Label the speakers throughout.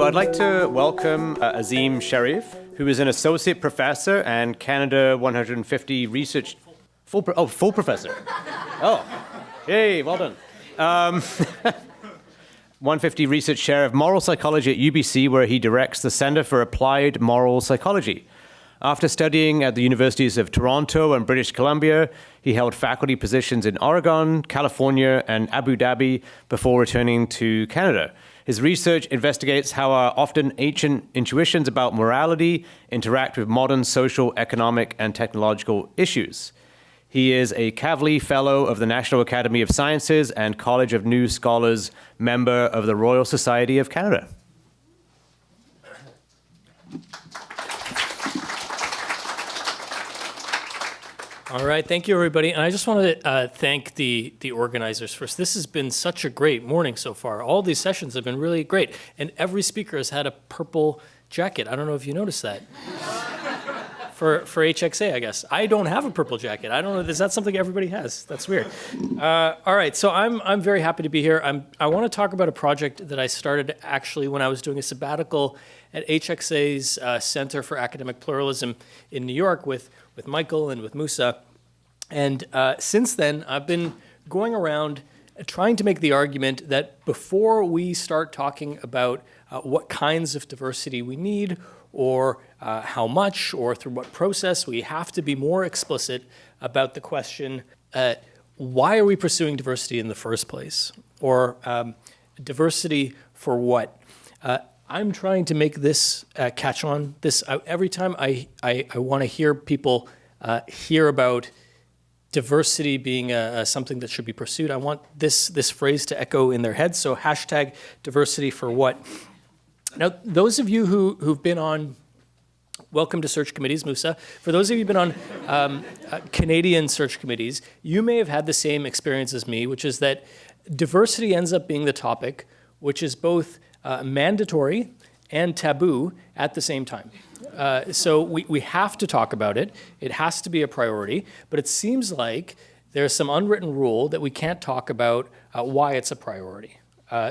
Speaker 1: I'd like to welcome Azim Shariff, who is an associate professor and Canada 150 research... Full professor. Oh, yay, well done. 150 research chair of moral psychology at UBC, where he directs the Centre for Applied Moral Psychology. After studying at the universities of Toronto and British Columbia, he held faculty positions in Oregon, California, and Abu Dhabi before returning to Canada. His research investigates how our often ancient intuitions about morality interact with modern social, economic, and technological issues. He is a Kavli Fellow of the National Academy of Sciences and College of New Scholars member of the Royal Society of Canada.
Speaker 2: All right, thank you, everybody. And I just want to thank the organizers first. This has been such a great morning so far. All these sessions have been really great. And every speaker has had a purple jacket. I don't know if you noticed that. For HxA, I guess. I don't have a purple jacket. I don't know. Is that something everybody has? That's weird. All right, so I'm very happy to be here. I want to talk about a project that I started actually when I was doing a sabbatical at HxA's Center for Academic Pluralism in New York with Michael and with Musa. And since then, I've been going around trying to make the argument that before we start talking about what kinds of diversity we need, or how much, or through what process, we have to be more explicit about the question, why are we pursuing diversity in the first place? Or diversity for what? I'm trying to make this catch on. Every time I want to hear people hear about diversity being something that should be pursued, I want this phrase to echo in their heads. So hashtag diversity for what? Now, those of you who've been on, welcome to search committees, Musa. For those of you who've been on Canadian search committees, you may have had the same experience as me, which is that diversity ends up being the topic, which is both mandatory and taboo at the same time. So we have to talk about it. It has to be a priority. But it seems like there's some unwritten rule that we can't talk about why it's a priority.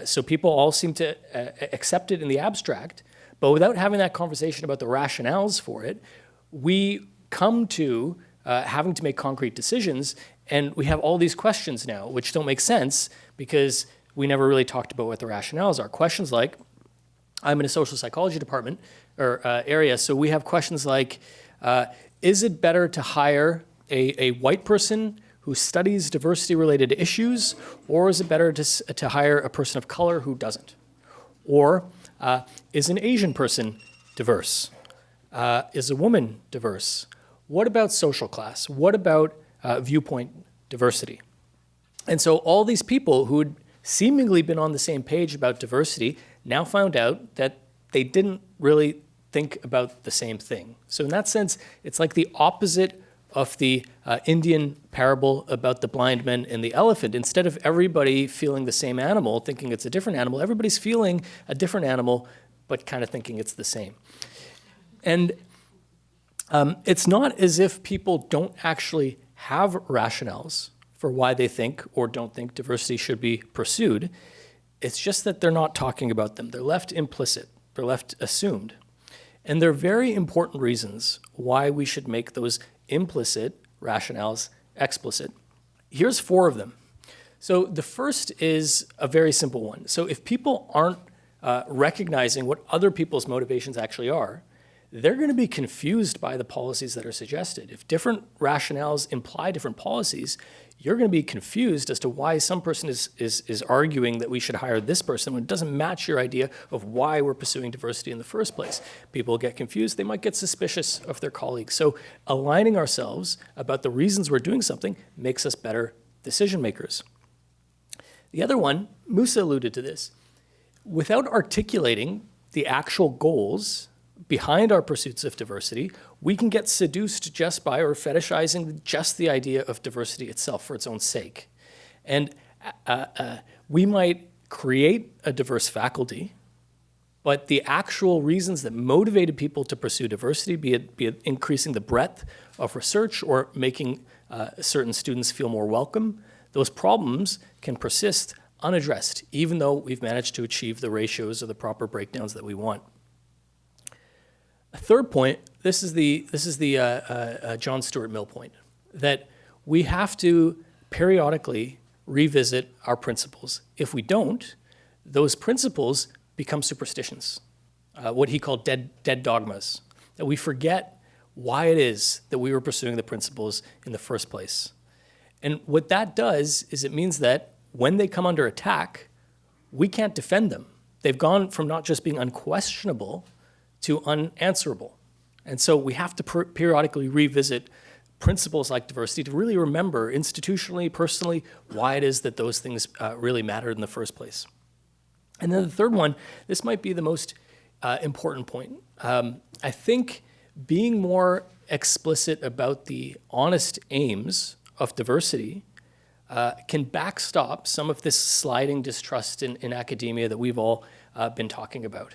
Speaker 2: So people all seem to accept it in the abstract, but without having that conversation about the rationales for it, we come to having to make concrete decisions, and we have all these questions now, which don't make sense because we never really talked about what the rationales are. Questions like, I'm in a social psychology department or area, so we have questions like, is it better to hire a white person who studies diversity-related issues, or is it better to hire a person of color who doesn't? Or is an Asian person diverse? Is a woman diverse? What about social class? What about viewpoint diversity? And so all these people who had seemingly been on the same page about diversity now found out that they didn't really think about the same thing. So in that sense, it's like the opposite of the Indian parable about the blind man and the elephant. Instead of everybody feeling the same animal, thinking it's a different animal, everybody's feeling a different animal, but kind of thinking it's the same. And it's not as if people don't actually have rationales for why they think or don't think diversity should be pursued. It's just that they're not talking about them. They're left implicit. They're left assumed. And they're very important reasons why we should make those implicit rationales explicit. Here's 4 of them. So the first is a very simple one. So if people aren't recognizing what other people's motivations actually are, they're going to be confused by the policies that are suggested. If different rationales imply different policies, you're going to be confused as to why some person is arguing that we should hire this person when it doesn't match your idea of why we're pursuing diversity in the first place. People get confused. They might get suspicious of their colleagues. So aligning ourselves about the reasons we're doing something makes us better decision makers. The other one, Musa alluded to this, without articulating the actual goals behind our pursuits of diversity, we can get seduced just by or fetishizing just the idea of diversity itself for its own sake. And we might create a diverse faculty, but the actual reasons that motivated people to pursue diversity, be it increasing the breadth of research or making certain students feel more welcome, those problems can persist unaddressed, even though we've managed to achieve the ratios or the proper breakdowns that we want. A third point, this is the John Stuart Mill point, that we have to periodically revisit our principles. If we don't, those principles become superstitions, what he called dead dogmas, that we forget why it is that we were pursuing the principles in the first place. And what that does is it means that when they come under attack, we can't defend them. They've gone from not just being unquestionable to unanswerable. And so we have to periodically revisit principles like diversity to really remember institutionally, personally, why it is that those things really mattered in the first place. And then the third one, this might be the most important point. I think being more explicit about the honest aims of diversity can backstop some of this sliding distrust in academia that we've all been talking about.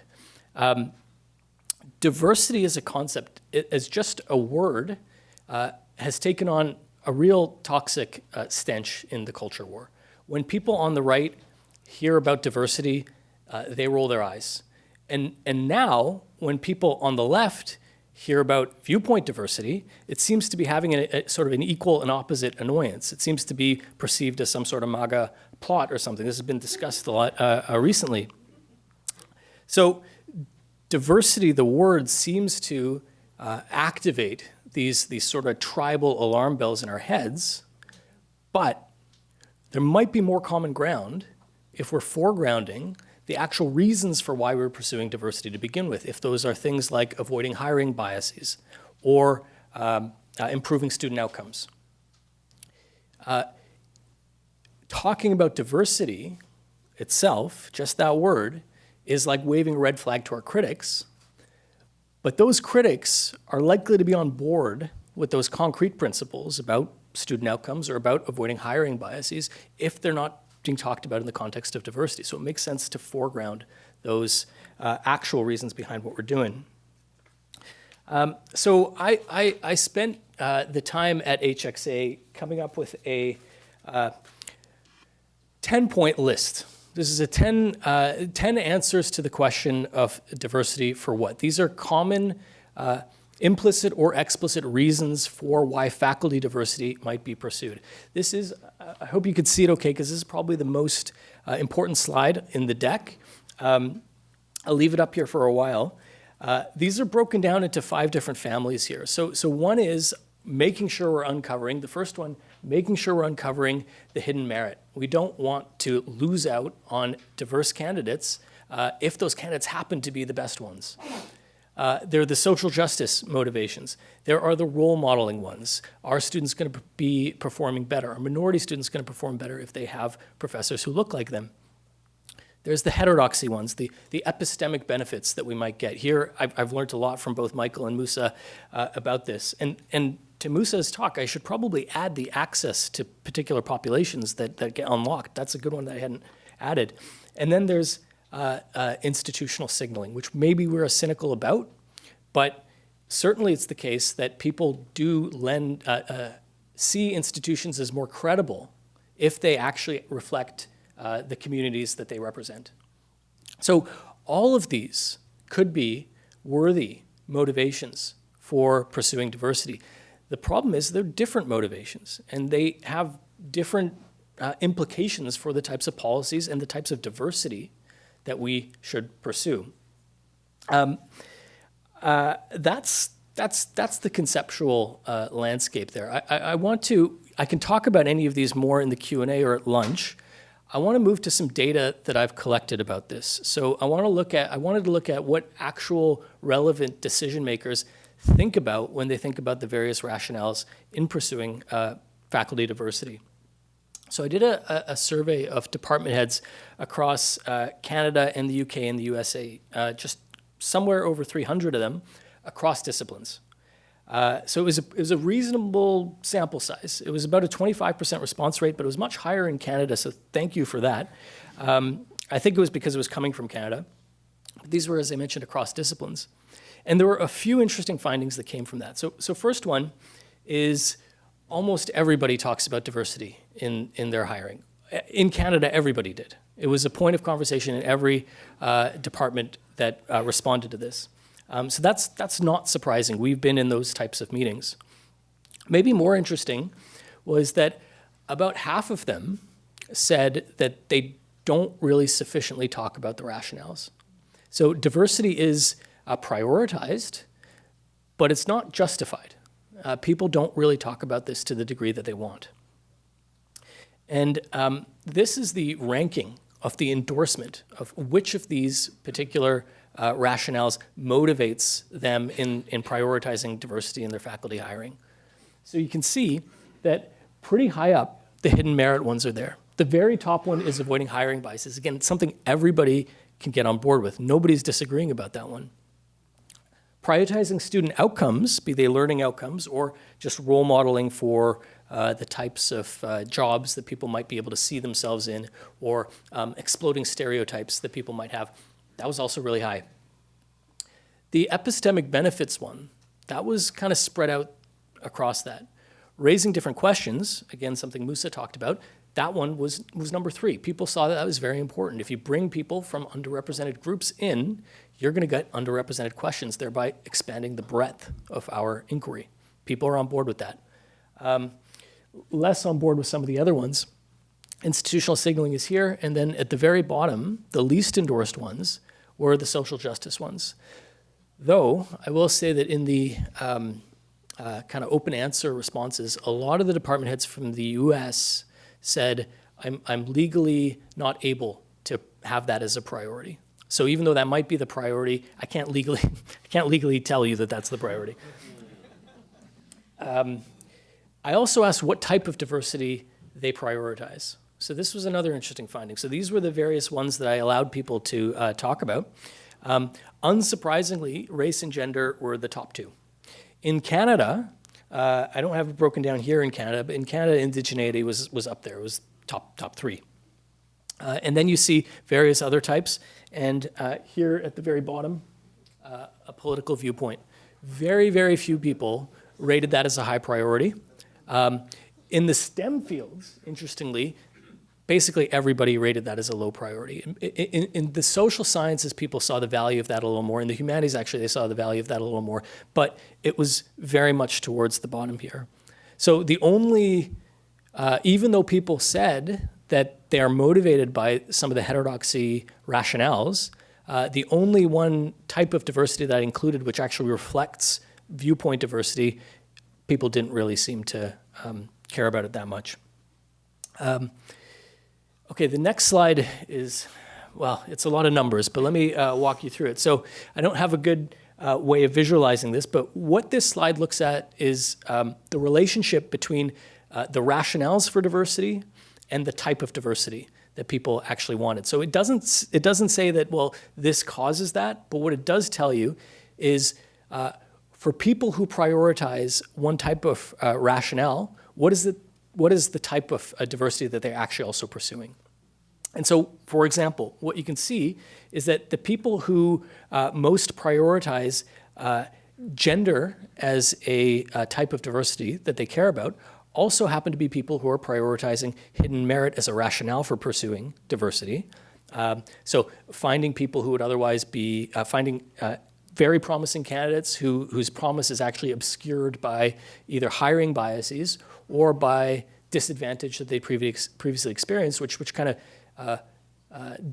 Speaker 2: Diversity as a concept, as just a word, has taken on a real toxic stench in the culture war. When people on the right hear about diversity, they roll their eyes. And now, when people on the left hear about viewpoint diversity, it seems to be having a sort of an equal and opposite annoyance. It seems to be perceived as some sort of MAGA plot or something. This has been discussed a lot recently. So diversity, the word, seems to activate these sort of tribal alarm bells in our heads, but there might be more common ground if we're foregrounding the actual reasons for why we're pursuing diversity to begin with, if those are things like avoiding hiring biases or improving student outcomes. Talking about diversity itself, just that word, is like waving a red flag to our critics, but those critics are likely to be on board with those concrete principles about student outcomes or about avoiding hiring biases if they're not being talked about in the context of diversity. So it makes sense to foreground those actual reasons behind what we're doing. So I spent the time at HxA coming up with a 10-point list. This is a 10 answers to the question of diversity for what. These are common implicit or explicit reasons for why faculty diversity might be pursued. This is, I hope you could see it okay, because this is probably the most important slide in the deck. I'll leave it up here for a while. These are broken down into 5 different families here. So one is making sure we're uncovering, the first one, making sure we're uncovering the hidden merit. We don't want to lose out on diverse candidates if those candidates happen to be the best ones. There are the social justice motivations. There are the role modeling ones. Are students going to be performing better? Are minority students going to perform better if they have professors who look like them? There's the heterodoxy ones, the epistemic benefits that we might get. Here, I've learned a lot from both Michael and Musa about this. And to Musa's talk, I should probably add the access to particular populations that get unlocked. That's a good one that I hadn't added. And then there's institutional signaling, which maybe we're cynical about, but certainly it's the case that people do see institutions as more credible if they actually reflect the communities that they represent. So all of these could be worthy motivations for pursuing diversity. The problem is they're different motivations, and they have different implications for the types of policies and the types of diversity that we should pursue. That's the conceptual landscape there. I can talk about any of these more in the Q&A or at lunch. I want to move to some data that I've collected about this. So I wanted to look at what actual relevant decision makers think about when they think about the various rationales in pursuing faculty diversity. So I did a survey of department heads across Canada and the UK and the USA, just somewhere over 300 of them across disciplines. So it was a reasonable sample size. It was about a 25% response rate, but it was much higher in Canada, so thank you for that. I think it was because it was coming from Canada. These were, as I mentioned, across disciplines. And there were a few interesting findings that came from that. So first one is almost everybody talks about diversity in their hiring. in Canada, everybody did. It was a point of conversation in every department that responded to this. So that's not surprising. We've been in those types of meetings. Maybe more interesting was that about half of them said that they don't really sufficiently talk about the rationales. So diversity is prioritized, but it's not justified. People don't really talk about this to the degree that they want. And this is the ranking of the endorsement of which of these particular rationales motivates them in prioritizing diversity in their faculty hiring. So you can see that pretty high up, the hidden merit ones are there. The very top one is avoiding hiring biases. Again, it's something everybody can get on board with. Nobody's disagreeing about that one. Prioritizing student outcomes, be they learning outcomes or just role modeling for the types of jobs that people might be able to see themselves in, or exploding stereotypes that people might have, that was also really high. The epistemic benefits one, that was kind of spread out across that. Raising different questions, again, something Musa talked about, that one was number 3. People saw that was very important. If you bring people from underrepresented groups in, you're going to get underrepresented questions, thereby expanding the breadth of our inquiry. People are on board with that. Less on board with some of the other ones. Institutional signaling is here, and then at the very bottom, the least endorsed ones were the social justice ones. Though, I will say that in the kind of open answer responses, a lot of the department heads from the US said, I'm legally not able to have that as a priority. So even though that might be the priority, I can't legally tell you that that's the priority. I also asked what type of diversity they prioritize. So this was another interesting finding. So these were the various ones that I allowed people to talk about. Unsurprisingly, race and gender were the top 2. In Canada, I don't have it broken down here in Canada, but in Canada, indigeneity was up there. It was top 3. And then you see various other types. And here at the very bottom, a political viewpoint. Very, very few people rated that as a high priority. In the STEM fields, interestingly, basically everybody rated that as a low priority. In the social sciences, people saw the value of that a little more. In the humanities, actually, they saw the value of that a little more. But it was very much towards the bottom here. So the only, even though people said that they are motivated by some of the heterodoxy rationales, the only one type of diversity that I included, which actually reflects viewpoint diversity, people didn't really seem to care about it that much. Okay, the next slide is, well, it's a lot of numbers, but let me walk you through it. So I don't have a good way of visualizing this, but what this slide looks at is the relationship between the rationales for diversity and the type of diversity that people actually wanted. So it doesn't say that, well, this causes that, but what it does tell you is for people who prioritize one type of rationale, what is the type of diversity that they're actually also pursuing? And so, for example, what you can see is that the people who most prioritize gender as a type of diversity that they care about also happen to be people who are prioritizing hidden merit as a rationale for pursuing diversity. So finding people who would otherwise be finding very promising candidates whose promise is actually obscured by either hiring biases or by disadvantage that they previously experienced, which kind of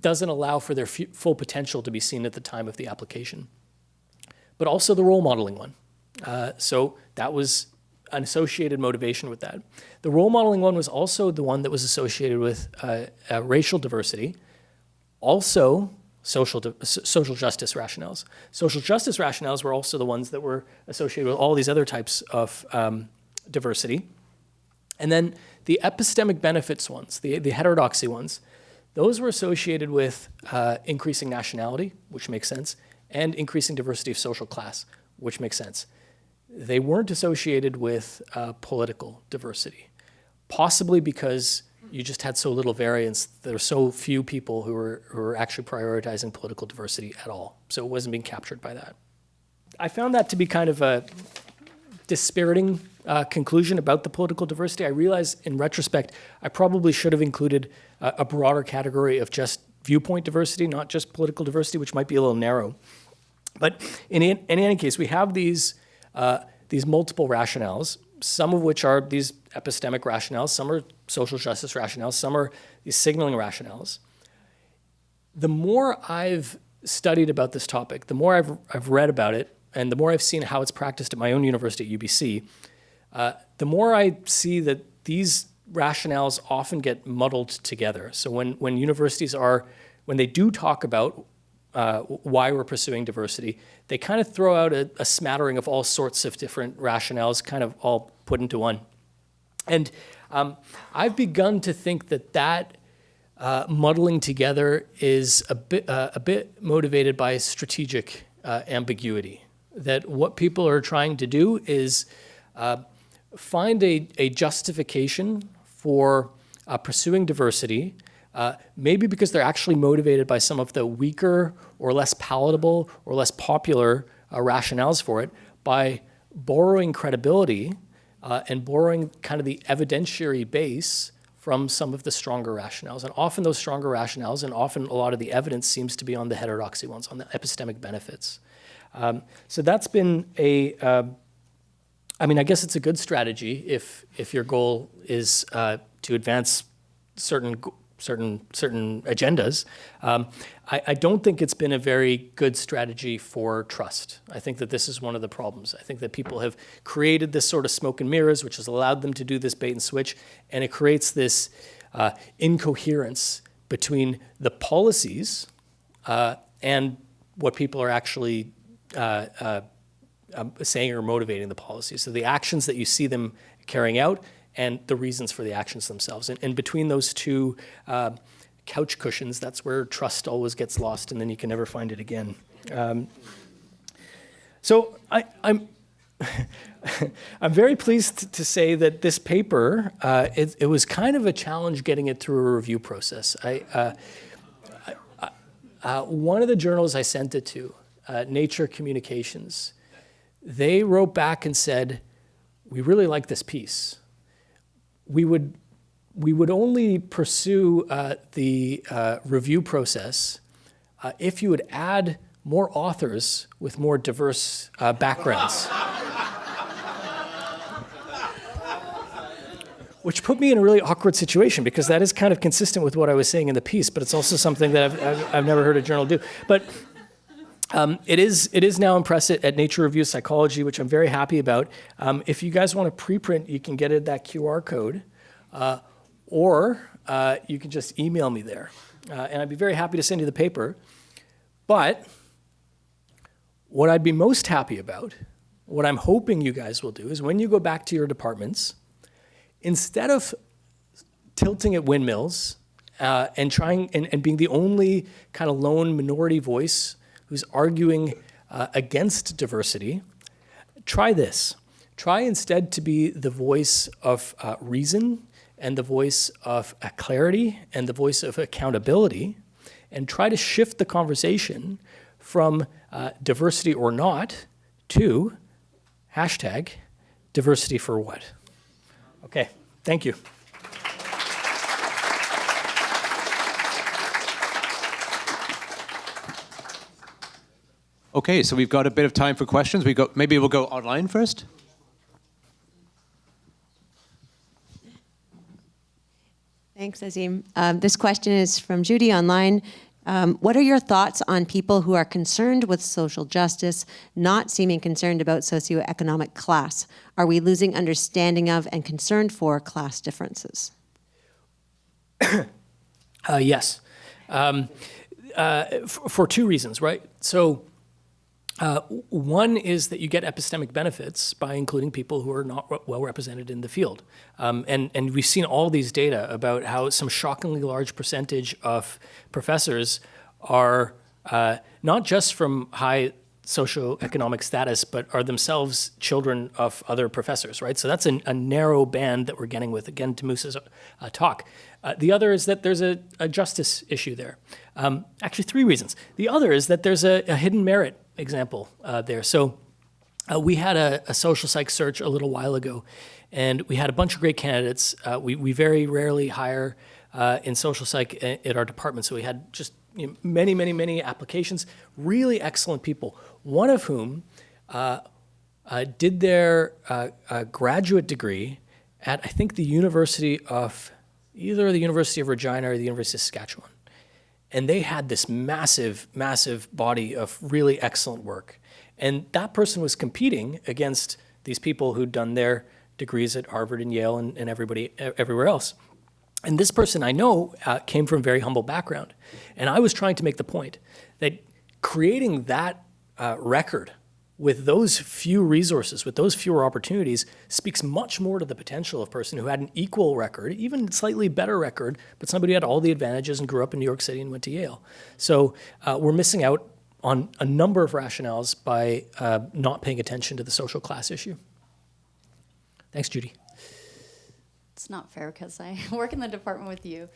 Speaker 2: doesn't allow for their full potential to be seen at the time of the application. But also the role modeling one. So that was an associated motivation with that. The role modeling one was also the one that was associated with racial diversity, also social justice rationales. Social justice rationales were also the ones that were associated with all these other types of diversity. And then the epistemic benefits ones, the heterodoxy ones, those were associated with increasing nationality, which makes sense, and increasing diversity of social class, which makes sense. They weren't associated with political diversity, possibly because you just had so little variance. There were so few people who were actually prioritizing political diversity at all. So it wasn't being captured by that. I found that to be kind of a dispiriting conclusion about the political diversity. I realize in retrospect, I probably should have included a broader category of just viewpoint diversity, not just political diversity, which might be a little narrow. But in any case, we have these multiple rationales, some of which are these epistemic rationales, some are social justice rationales, some are these signaling rationales. The more I've studied about this topic, the more I've read about it, and the more I've seen how it's practiced at my own university at UBC, the more I see that these rationales often get muddled together. So when universities when they do talk about why we're pursuing diversity, they kind of throw out a smattering of all sorts of different rationales, kind of all put into one. And I've begun to think that muddling together is a bit motivated by strategic ambiguity. That what people are trying to do is find a justification for pursuing diversity, maybe because they're actually motivated by some of the weaker or less palatable or less popular rationales for it, by borrowing credibility and borrowing kind of the evidentiary base from some of the stronger rationales. And often those stronger rationales, and often a lot of the evidence seems to be on the heterodoxy ones, on the epistemic benefits. So that's been I guess it's a good strategy if your goal is to advance certain agendas. I don't think it's been a very good strategy for trust. I think that this is one of the problems. I think that people have created this sort of smoke and mirrors, which has allowed them to do this bait and switch, and it creates this incoherence between the policies and what people are actually saying or motivating the policies. So the actions that you see them carrying out and the reasons for the actions themselves. And between those two couch cushions, that's where trust always gets lost, and then you can never find it again. So I'm I'm very pleased to say that this paper, it was kind of a challenge getting it through a review process. One of the journals I sent it to, Nature Communications, they wrote back and said, "We really like this piece. We would only pursue the review process if you would add more authors with more diverse backgrounds." Which put me in a really awkward situation, because that is kind of consistent with what I was saying in the piece, but it's also something that I've never heard a journal do. But it is now in press at Nature Review Psychology, which I'm very happy about. If you guys want to preprint, you can get it that QR code, or you can just email me there. And I'd be very happy to send you the paper. But what I'd be most happy about, what I'm hoping you guys will do, is when you go back to your departments, instead of tilting at windmills and trying and being the only kind of lone minority voice who's arguing against diversity, try this. Try instead to be the voice of reason and the voice of clarity and the voice of accountability, and try to shift the conversation from diversity or not to hashtag diversity for what. Okay, thank you.
Speaker 1: Okay, so we've got a bit of time for questions. Maybe we'll go online first.
Speaker 3: Thanks, Azim. This question is from Judy online. What are your thoughts on people who are concerned with social justice, not seeming concerned about socioeconomic class? Are we losing understanding of and concerned for class differences?
Speaker 2: Yes, for two reasons, right? So one is that you get epistemic benefits by including people who are not well represented in the field. And we've seen all these data about how some shockingly large percentage of professors are not just from high socioeconomic status, but are themselves children of other professors, right? So that's a narrow band that we're getting with, again, to Moose's talk. The other is that there's a justice issue there. Actually, three reasons. The other is that there's a hidden merit example there. So We had a social psych search a little while ago, and we had a bunch of great candidates. We very rarely hire in social psych at our department, so we had just many applications, really excellent people, one of whom did their graduate degree at, I think, the University of, either the University of Regina or the University of Saskatchewan. And they had this massive body of really excellent work. And that person was competing against these people who'd done their degrees at Harvard and Yale and everybody everywhere else. And this person I know came from a very humble background. And I was trying to make the point that creating that record with those few resources, with those fewer opportunities, speaks much more to the potential of a person who had an equal record, even slightly better record, but somebody who had all the advantages and grew up in New York City and went to Yale. So we're missing out on a number of rationales by not paying attention to the social class issue. Thanks, Judy.
Speaker 4: It's not fair because I work in the department with you.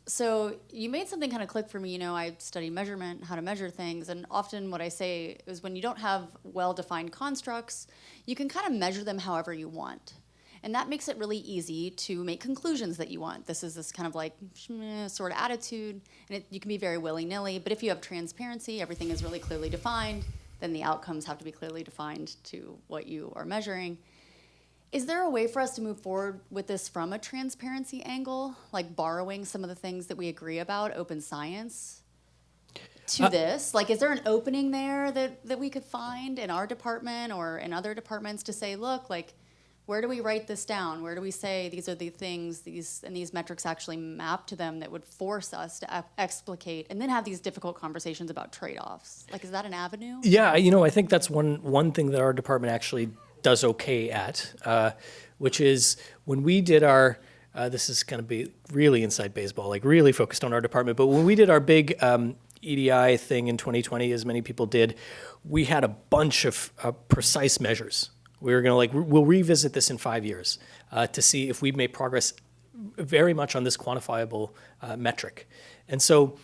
Speaker 4: So you made something kind of click for me. I study measurement, how to measure things, and often what I say is when you don't have well-defined constructs, you can kind of measure them however you want. And that makes it really easy to make conclusions that you want. This is this kind of like sort of attitude, and you can be very willy-nilly, but if you have transparency, everything is really clearly defined, then the outcomes have to be clearly defined to what you are measuring. Is there a way for us to move forward with this from a transparency angle, like borrowing some of the things that we agree about, open science, to this? Like, is there an opening there that we could find in our department or in other departments to say, look, like, where do we write this down? Where do we say these are the things, these metrics actually map to them that would force us to explicate and then have these difficult conversations about trade-offs? Like, is that an avenue?
Speaker 2: Yeah, I think that's one thing that our department actually does okay at, which is when we did our, this is going to be really inside baseball, like really focused on our department, but when we did our big EDI thing in 2020, as many people did, we had a bunch of precise measures. We were going to we'll revisit this in 5 years to see if we've made progress very much on this quantifiable metric. And so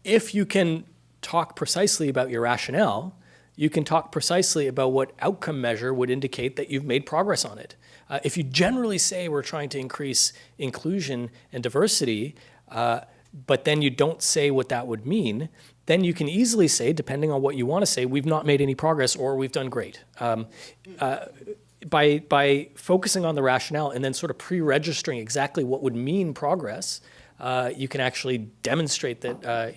Speaker 2: if you can talk precisely about your rationale, you can talk precisely about what outcome measure would indicate that you've made progress on it. If you generally say we're trying to increase inclusion and diversity, but then you don't say what that would mean, then you can easily say, depending on what you want to say, we've not made any progress or we've done great. By focusing on the rationale and then sort of pre-registering exactly what would mean progress, you can actually demonstrate that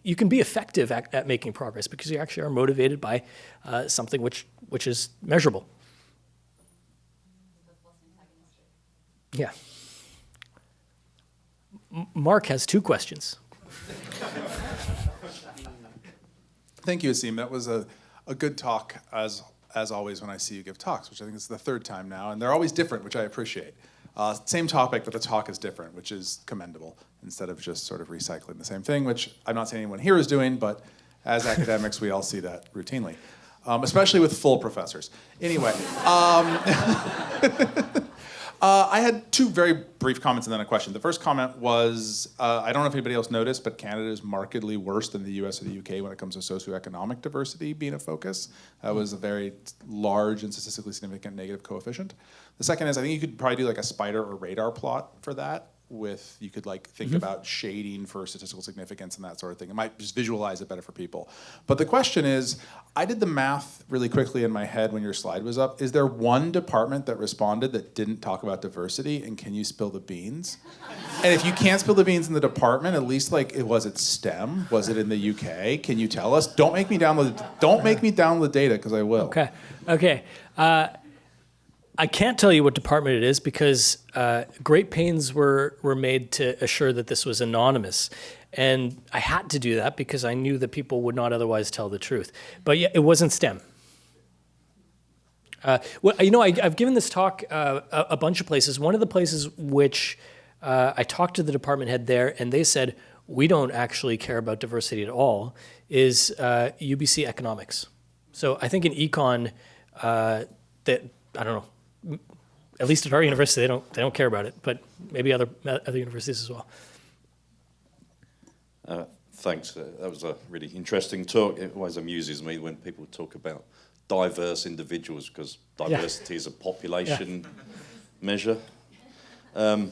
Speaker 2: you can be effective at making progress because you actually are motivated by something which is measurable. Yeah. Mark has 2 questions.
Speaker 5: Thank you, Azim. That was a good talk, as always, when I see you give talks, which I think is the 3rd time now, and they're always different, which I appreciate. Same topic, but the talk is different, which is commendable, instead of just sort of recycling the same thing, which I'm not saying anyone here is doing, but as academics, we all see that routinely, especially with full professors. Anyway, I had 2 very brief comments and then a question. The first comment was, I don't know if anybody else noticed, but Canada is markedly worse than the US or the UK when it comes to socioeconomic diversity being a focus. That was a very large and statistically significant negative coefficient. The second is, I think you could probably do like a spider or radar plot for that. You could think about shading for statistical significance and that sort of thing. It might just visualize it better for people. But the question is, I did the math really quickly in my head when your slide was up. Is there one department that responded that didn't talk about diversity, and can you spill the beans? And if you can't spill the beans in the department, at least was it STEM? Was it in the UK? Can you tell us? Don't make me download the data, because I will.
Speaker 2: Okay. I can't tell you what department it is because great pains were made to assure that this was anonymous. And I had to do that because I knew that people would not otherwise tell the truth. But yeah, it wasn't STEM. I've given this talk a bunch of places. One of the places which I talked to the department head there, and they said, we don't actually care about diversity at all, is UBC economics. So I think in econ, I don't know, at least at our university, they don't care about it, but maybe other universities as well.
Speaker 6: Thanks. That was a really interesting talk. It always amuses me when people talk about diverse individuals, because diversity is a population measure. So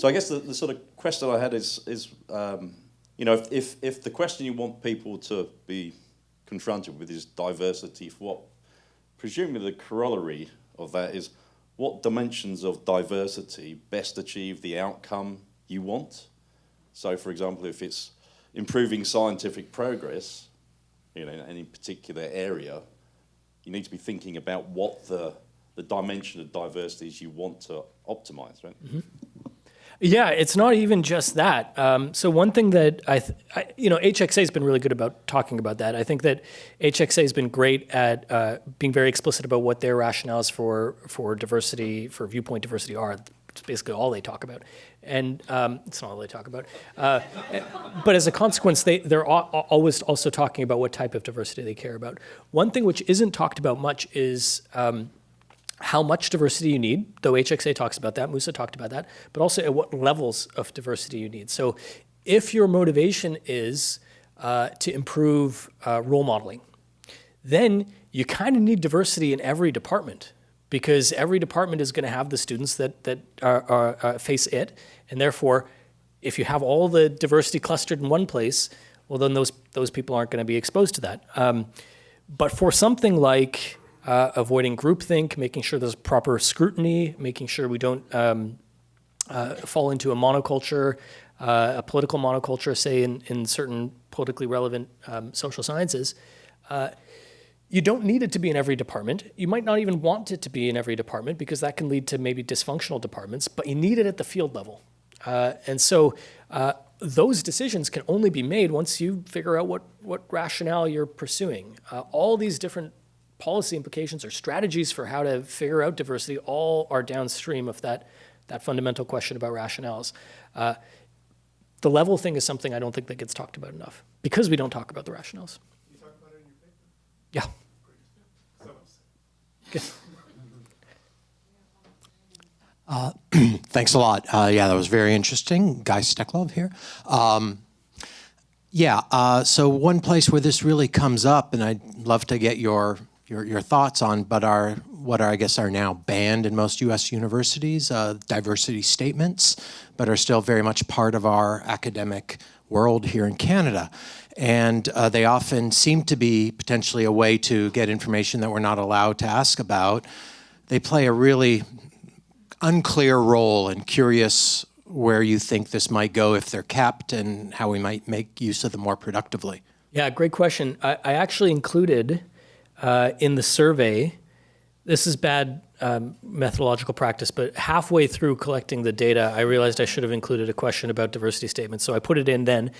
Speaker 6: I guess the sort of question I had is you know, if the question you want people to be confronted with is diversity, for what, presumably the corollary of that is, what dimensions of diversity best achieve the outcome you want? So, for example, if it's improving scientific progress, you know, in any particular area, you need to be thinking about what the dimension of diversity is you want to optimize, right?
Speaker 2: Mm-hmm. Yeah, it's not even just that. So one thing that you know, HxA has been really good about talking about that. I think that HxA has been great at being very explicit about what their rationales for diversity, for viewpoint diversity are. It's basically all they talk about. And it's not all they talk about. But as a consequence, they're always also talking about what type of diversity they care about. One thing which isn't talked about much is how much diversity you need, though HxA talks about that, Musa talked about that, but also at what levels of diversity you need. So if your motivation is to improve role modeling, then you kind of need diversity in every department, because every department is going to have the students that face it, and therefore, if you have all the diversity clustered in one place, well, then those people aren't going to be exposed to that. But for something like avoiding groupthink, making sure there's proper scrutiny, making sure we don't fall into a monoculture, a political monoculture, say in certain politically relevant social sciences, you don't need it to be in every department. You might not even want it to be in every department, because that can lead to maybe dysfunctional departments, but you need it at the field level. And so those decisions can only be made once you figure out what rationale you're pursuing. All these different policy implications or strategies for how to figure out diversity all are downstream of that fundamental question about rationales. The level thing is something I don't think that gets talked about enough, because we don't talk about the rationales.
Speaker 5: You talk about it in your paper?
Speaker 2: Yeah. Good.
Speaker 7: Thanks a lot. Yeah, that was very interesting. Guy Steklov here. So one place where this really comes up, and I'd love to get your thoughts on, but what I guess are now banned in most U.S. universities, diversity statements, but are still very much part of our academic world here in Canada. And they often seem to be potentially a way to get information that we're not allowed to ask about. They play a really unclear role, and curious where you think this might go if they're kept, and how we might make use of them more productively.
Speaker 2: Yeah, great question. I actually included in the survey, this is bad methodological practice, but halfway through collecting the data, I realized I should have included a question about diversity statements, so I put it in then.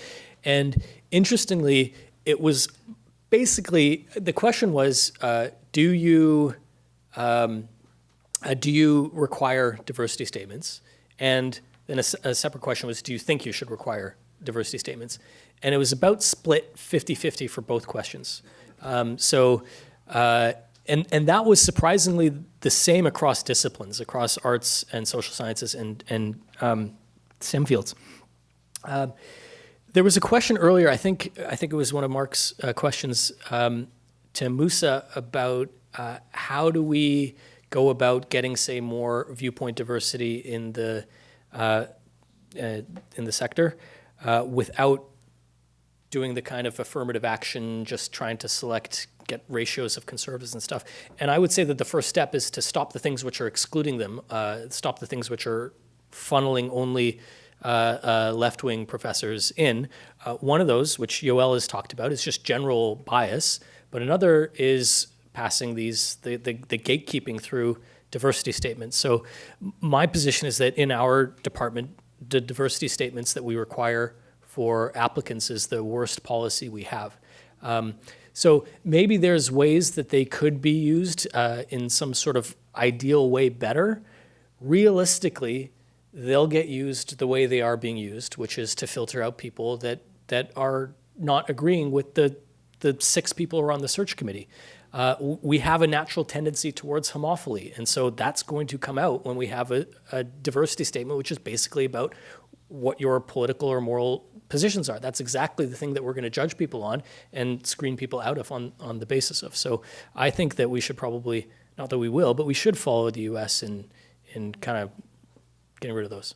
Speaker 2: And interestingly, it was basically, the question was, do you require diversity statements? And then a separate question was, do you think you should require diversity statements? And it was about split 50-50 for both questions. And that was surprisingly the same across disciplines, across arts and social sciences and STEM fields. There was a question earlier, I think it was one of Mark's questions to Musa about how do we go about getting, say, more viewpoint diversity in the sector without doing the kind of affirmative action, just trying to get ratios of conservatives and stuff. And I would say that the first step is to stop the things which are excluding them, stop the things which are funneling only left-wing professors in. One of those, which Yoel has talked about, is just general bias, but another is passing the gatekeeping through diversity statements. So my position is that in our department, the diversity statements that we require for applicants is the worst policy we have. So maybe there's ways that they could be used in some sort of ideal way better. Realistically, they'll get used the way they are being used, which is to filter out people that are not agreeing with the 6 people who are on the search committee. We have a natural tendency towards homophily, and so that's going to come out when we have a diversity statement, which is basically about what your political or moral positions are. That's exactly the thing that we're going to judge people on and screen people out of on the basis of. So I think that we should probably, not that we will, but we should follow the US in kind of getting rid of those.